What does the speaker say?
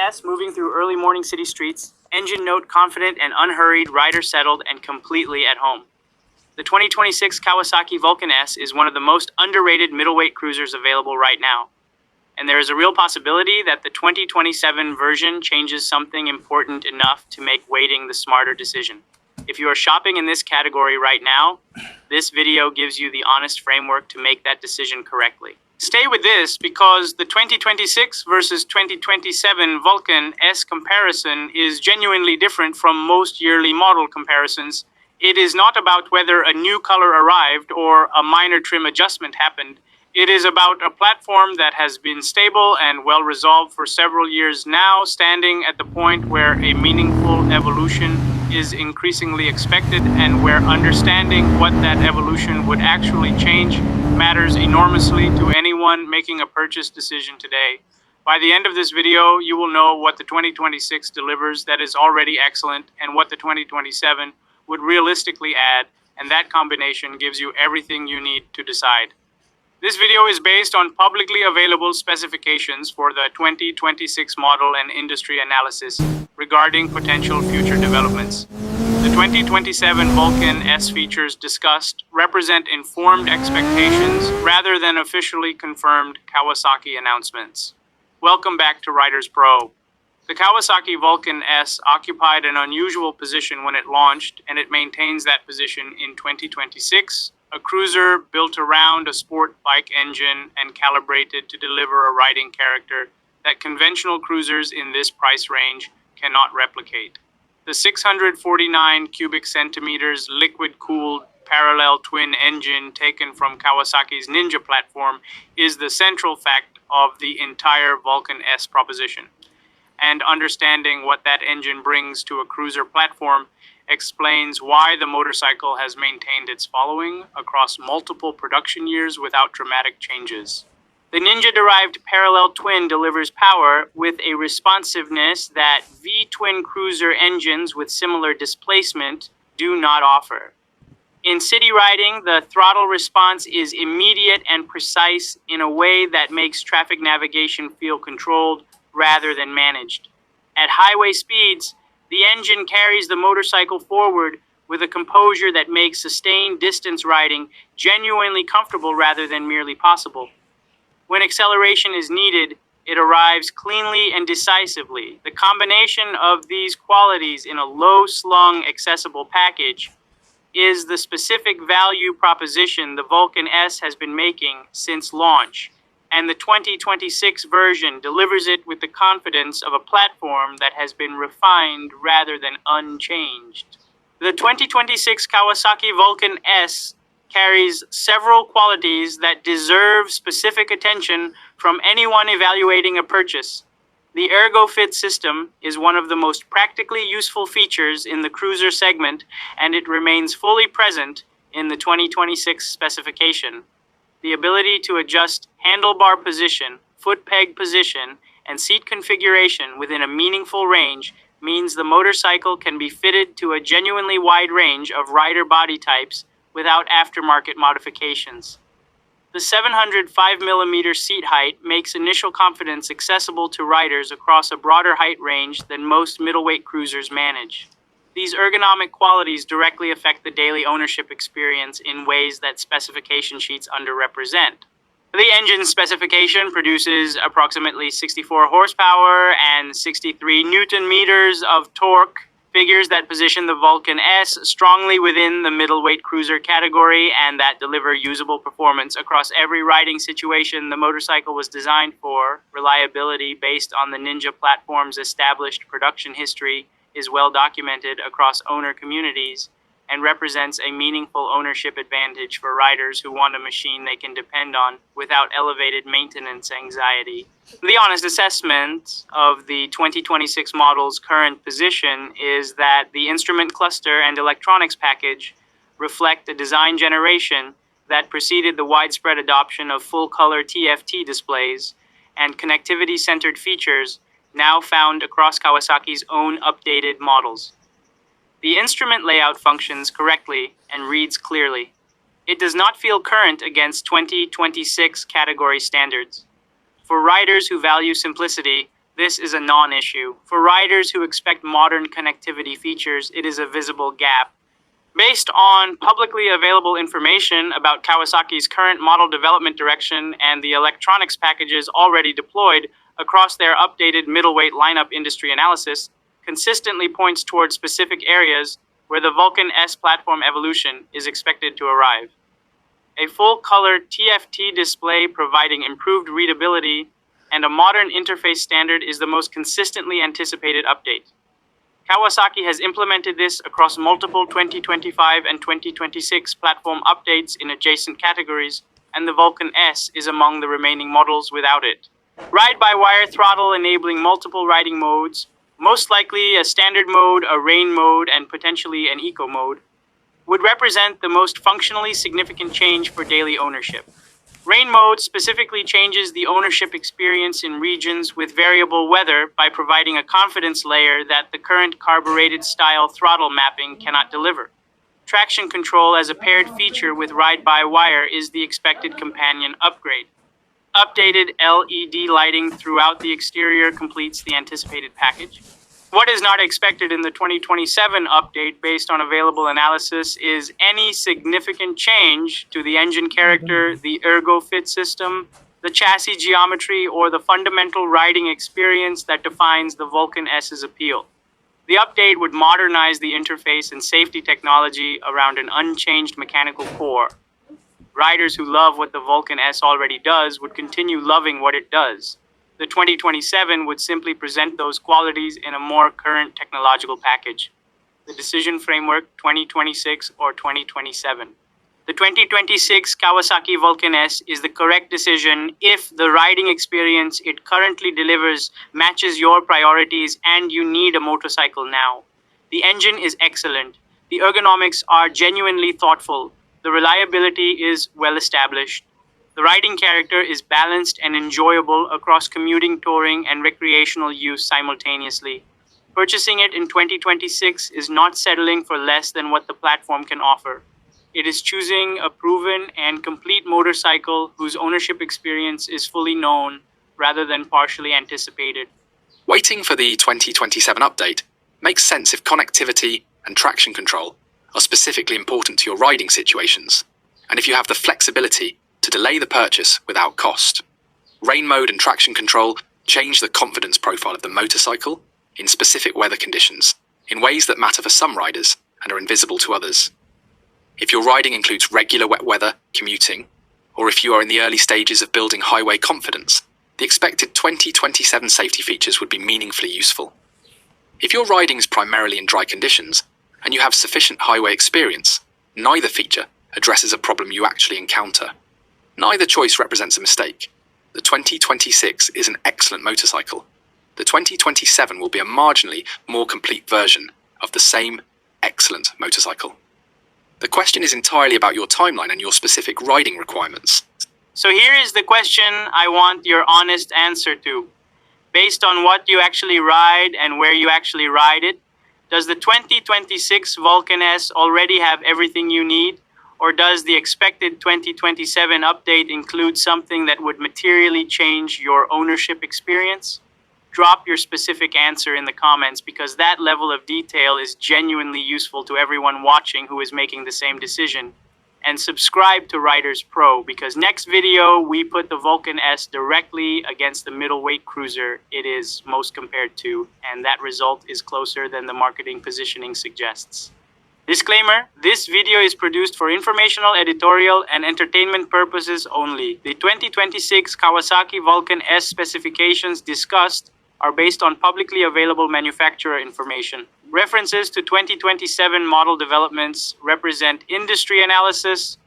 S moving through early morning city streets, engine note confident and unhurried, rider settled and completely at home. The 2026 Kawasaki Vulcan S is one of the most underrated middleweight cruisers available right now. And there is a real possibility that the 2027 version changes something important enough to make waiting the smarter decision. If you are shopping in this category right now, this video gives you the honest framework to make that decision correctly. Stay with this because the 2026 versus 2027 Vulcan S comparison is genuinely different from most yearly model comparisons. It is not about whether a new color arrived or a minor trim adjustment happened. It is about a platform that has been stable and well resolved for several years now, standing at the point where a meaningful evolution is increasingly expected and where understanding what that evolution would actually change matters enormously to anyone making a purchase decision today. By the end of this video, you will know what the 2026 delivers that is already excellent and what the 2027 would realistically add, and that combination gives you everything you need to decide. This video is based on publicly available specifications for the 2026 model and industry analysis regarding potential future developments. The 2027 Vulcan S features discussed represent informed expectations rather than officially confirmed Kawasaki announcements. Welcome back to Riders Pro. The Kawasaki Vulcan S occupied an unusual position when it launched, and it maintains that position in 2026. A cruiser built around a sport bike engine and calibrated to deliver a riding character that conventional cruisers in this price range cannot replicate. The 649 cubic centimeters liquid-cooled parallel twin engine taken from Kawasaki's Ninja platform is the central fact of the entire Vulcan S proposition. And understanding what that engine brings to a cruiser platform explains why the motorcycle has maintained its following across multiple production years without dramatic changes. The Ninja-derived parallel twin delivers power with a responsiveness that V-twin cruiser engines with similar displacement do not offer. In city riding, the throttle response is immediate and precise in a way that makes traffic navigation feel controlled rather than managed. At highway speeds, the engine carries the motorcycle forward with a composure that makes sustained distance riding genuinely comfortable rather than merely possible. When acceleration is needed, it arrives cleanly and decisively. The combination of these qualities in a low-slung, accessible package is the specific value proposition the Vulcan S has been making since launch, and the 2026 version delivers it with the confidence of a platform that has been refined rather than unchanged. The 2026 Kawasaki Vulcan S carries several qualities that deserve specific attention from anyone evaluating a purchase. The ErgoFit system is one of the most practically useful features in the cruiser segment, and it remains fully present in the 2026 specification. The ability to adjust handlebar position, foot peg position, and seat configuration within a meaningful range means the motorcycle can be fitted to a genuinely wide range of rider body types without aftermarket modifications. The 705mm seat height makes initial confidence accessible to riders across a broader height range than most middleweight cruisers manage. These ergonomic qualities directly affect the daily ownership experience in ways that specification sheets underrepresent. The engine specification produces approximately 64 horsepower and 63 newton meters of torque, figures that position the Vulcan S strongly within the middleweight cruiser category and that deliver usable performance across every riding situation the motorcycle was designed for. Reliability based on the Ninja platform's established production history is well documented across owner communities and represents a meaningful ownership advantage for riders who want a machine they can depend on without elevated maintenance anxiety. The honest assessment of the 2026 model's current position is that the instrument cluster and electronics package reflect a design generation that preceded the widespread adoption of full-color TFT displays and connectivity-centered features now found across Kawasaki's own updated models. The instrument layout functions correctly and reads clearly. It does not feel current against 2026 category standards. For riders who value simplicity, this is a non-issue. For riders who expect modern connectivity features, it is a visible gap. Based on publicly available information about Kawasaki's current model development direction and the electronics packages already deployed across their updated middleweight lineup, industry analysis consistently points toward specific areas where the Vulcan S platform evolution is expected to arrive. A full-color TFT display providing improved readability and a modern interface standard is the most consistently anticipated update. Kawasaki has implemented this across multiple 2025 and 2026 platform updates in adjacent categories, and the Vulcan S is among the remaining models without it. Ride-by-wire throttle enabling multiple riding modes, most likely a standard mode, a rain mode, and potentially an eco mode, would represent the most functionally significant change for daily ownership. Rain mode specifically changes the ownership experience in regions with variable weather by providing a confidence layer that the current carbureted style throttle mapping cannot deliver. Traction control as a paired feature with ride-by-wire is the expected companion upgrade. Updated LED lighting throughout the exterior completes the anticipated package. What is not expected in the 2027 update based on available analysis is any significant change to the engine character, the ergo fit system, the chassis geometry, or the fundamental riding experience that defines the Vulcan S's appeal. The update would modernize the interface and safety technology around an unchanged mechanical core. Riders who love what the Vulcan S already does would continue loving what it does. The 2027 would simply present those qualities in a more current technological package. The decision framework 2026 or 2027. The 2026 Kawasaki Vulcan S is the correct decision if the riding experience it currently delivers matches your priorities and you need a motorcycle now. The engine is excellent. The ergonomics are genuinely thoughtful. The reliability is well established. The riding character is balanced and enjoyable across commuting, touring, and recreational use simultaneously. Purchasing it in 2026 is not settling for less than what the platform can offer. It is choosing a proven and complete motorcycle whose ownership experience is fully known rather than partially anticipated. Waiting for the 2027 update makes sense if connectivity and traction control are specifically important to your riding situations, and if you have the flexibility to delay the purchase without cost. Rain mode and traction control change the confidence profile of the motorcycle in specific weather conditions in ways that matter for some riders and are invisible to others. If your riding includes regular wet weather, commuting, or if you are in the early stages of building highway confidence, the expected 2027 safety features would be meaningfully useful. If your riding is primarily in dry conditions and you have sufficient highway experience, neither feature addresses a problem you actually encounter. Neither choice represents a mistake. The 2026 is an excellent motorcycle. The 2027 will be a marginally more complete version of the same excellent motorcycle. The question is entirely about your timeline and your specific riding requirements. So here is the question I want your honest answer to. Based on what you actually ride and where you actually ride it, does the 2026 Vulcan S already have everything you need? Or does the expected 2027 update include something that would materially change your ownership experience? Drop your specific answer in the comments because that level of detail is genuinely useful to everyone watching who is making the same decision. And subscribe to Riders Pro because next video we put the Vulcan S directly against the middleweight cruiser it is most compared to, and that result is closer than the marketing positioning suggests. Disclaimer, this video is produced for informational, editorial, and entertainment purposes only. The 2026 Kawasaki Vulcan S specifications discussed are based on publicly available manufacturer information. References to 2027 model developments represent industry analysis,